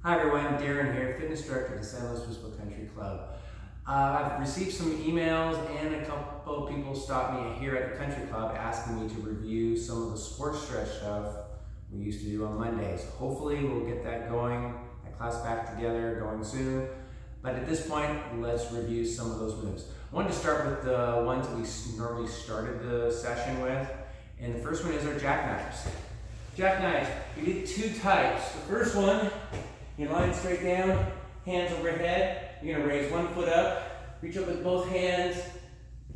Hi everyone, Darren here, fitness director at the San Luis Obispo Country Club. I've received some emails and a couple of people stopped me here at the country club asking me to review some of the sports stretch stuff we used to do on Mondays. Hopefully we'll get that going, that class back together, going soon. But at this point, let's review some of those moves. I wanted to start with the ones that we normally started the session with. And the first one is our jackknives. Jackknives, we did two types. The first one, you line straight down, hands overhead. You're gonna raise one foot up, reach up with both hands,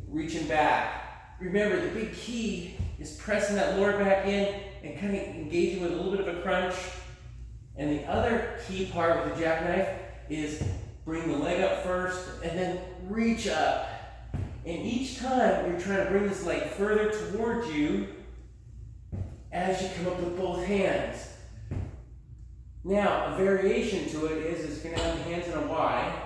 reaching back. Remember, the big key is pressing that lower back in and kind of engaging with a little bit of a crunch. And the other key part with the jackknife is bring the leg up first and then reach up. And each time you're trying to bring this leg further towards you as you come up with both hands. Now, a variation to it is you're going to have the hands in a Y.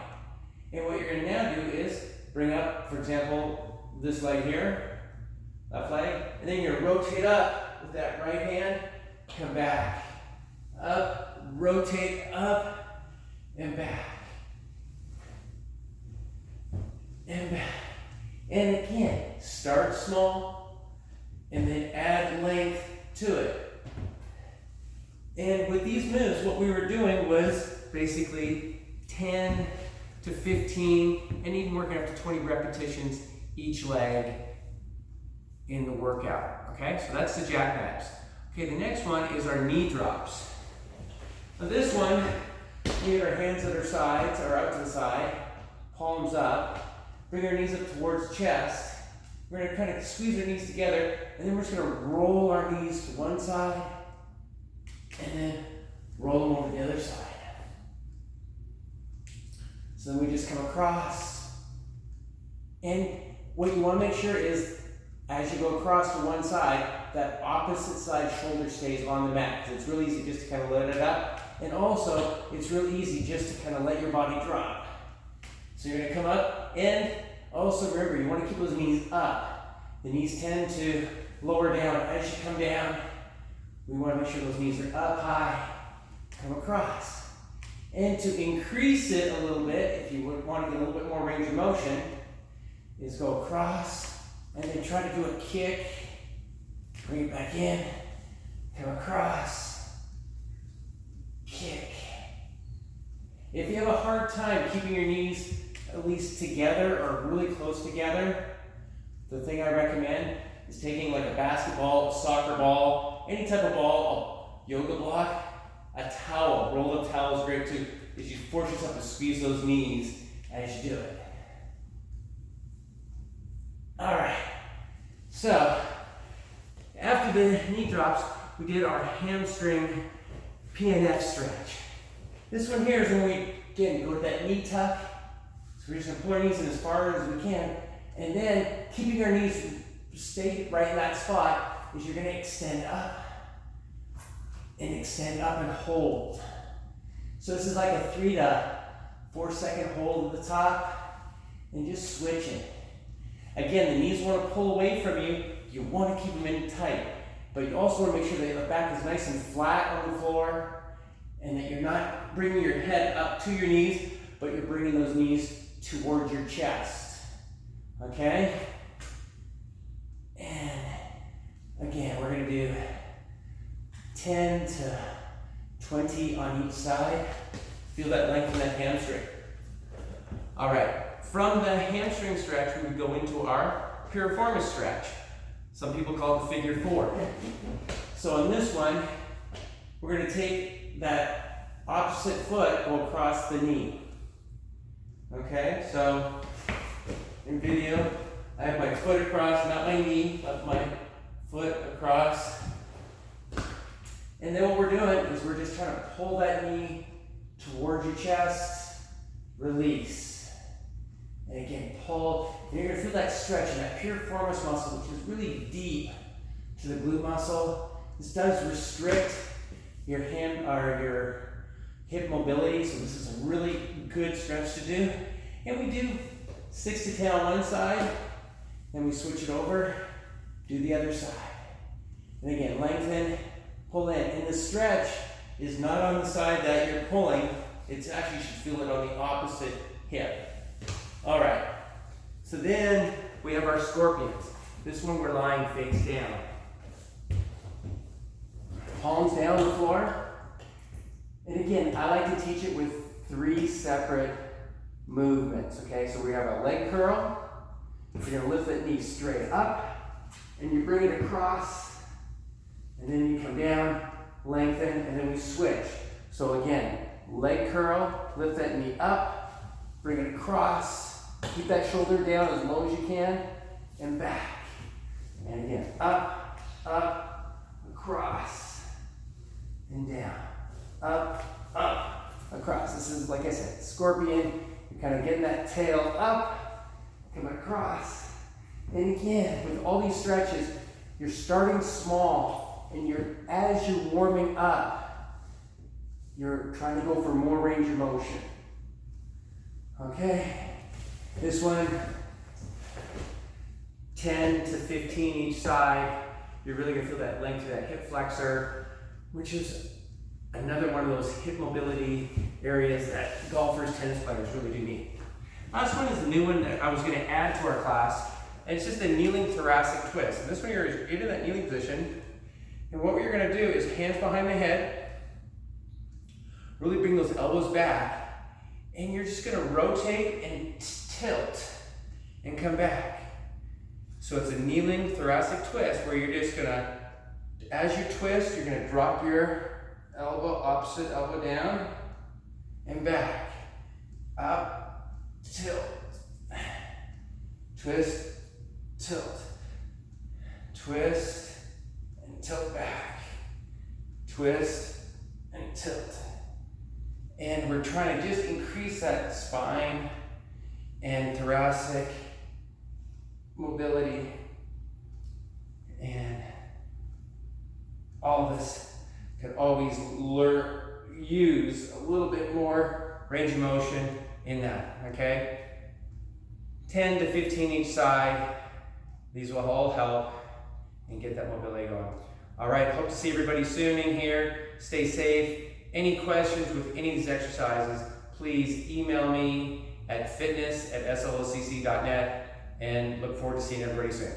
And what you're going to now do is bring up, for example, this leg here, left leg, and then you're going to rotate up with that right hand, come back, up, rotate up, and back, and back. And again, start small, and then add length to it. And with these moves, what we were doing was basically 10 to 15, and even working up to 20 repetitions each leg in the workout. Okay, so that's the jackknives. Okay, the next one is our knee drops. Now this one, we have our hands at our sides, or out to the side, palms up, bring our knees up towards the chest. We're gonna kind of squeeze our knees together, and then we're just gonna roll our knees to one side, and then roll them over the other side. So then we just come across. And what you want to make sure is, as you go across to one side, that opposite side shoulder stays on the mat. Because it's really easy just to kind of let it up. And also, it's really easy just to kind of let your body drop. So you're going to come up, and also remember, you want to keep those knees up. The knees tend to lower down as you come down. We want to make sure those knees are up high, come across. And to increase it a little bit, if you want to get a little bit more range of motion, is go across and then try to do a kick, bring it back in, come across, kick. If you have a hard time keeping your knees at least together or really close together, the thing I recommend is taking like a basketball, a soccer ball, any type of ball, a yoga block, a towel. Rolled up towel is great too, because you force yourself to squeeze those knees as you do it. All right, so after the knee drops, we did our hamstring PNF stretch. This one here is when we, again, go to that knee tuck. So we're just gonna pull our knees in as far as we can, and then keeping our knees stay right in that spot is you're going to extend up and hold. So this is like a 3 to 4 second hold at the top and just switching. Again, the knees want to pull away from you. You want to keep them in tight, but you also want to make sure that the back is nice and flat on the floor and that you're not bringing your head up to your knees, but you're bringing those knees towards your chest. Okay? And again, we're going to do 10 to 20 on each side. Feel that length in that hamstring. All right, from the hamstring stretch, we would go into our piriformis stretch. Some people call it the figure 4. So on this one, we're going to take that opposite foot, go across the knee. Okay, so in video, I have my foot across, not my knee, but my foot across. And then what we're doing is we're just trying to pull that knee towards your chest, release. And again, pull. And you're going to feel that stretch in that piriformis muscle, which is really deep to the glute muscle. This does restrict your hand or your hip mobility, so this is a really good stretch to do. And we do 6 to 10 on one side. Then we switch it over, do the other side. And again, lengthen, pull in. In the stretch, is not on the side that you're pulling. It's actually, you should feel it on the opposite hip. All right, so then we have our scorpions. This one we're lying face down. Palms down on the floor. And again, I like to teach it with 3 separate movements, okay? So we have a leg curl. You're gonna lift that knee straight up, and you bring it across, and then you come down, lengthen, and then we switch. So again, leg curl, lift that knee up, bring it across, keep that shoulder down as low as you can, and back. And again, up, up, across, and down. Up, up, across. This is, like I said, scorpion. You're kind of getting that tail up, coming across. And again, with all these stretches, you're starting small, and as you're warming up, you're trying to go for more range of motion. Okay, this one, 10 to 15 each side. You're really gonna feel that length to that hip flexor, which is another one of those hip mobility areas that golfers, tennis players really do need. Last one is the new one that I was gonna add to our class, and it's just a kneeling thoracic twist. And this one, you're in that kneeling position, and what you're gonna do is hands behind the head, really bring those elbows back, and you're just gonna rotate and tilt and come back. So it's a kneeling thoracic twist where you're just gonna, as you twist, you're gonna drop your elbow, opposite elbow down, and back. Up, tilt. Twist, tilt. Twist, and tilt back. Twist, and tilt. And we're trying to just increase that spine and thoracic mobility. And all of this could always use a little bit more range of motion in that, okay? 10 to 15 each side. These will all help and get that mobility going. All right, hope to see everybody soon in here. Stay safe. Any questions with any of these exercises, please email me at fitness@slocc.net, and look forward to seeing everybody soon.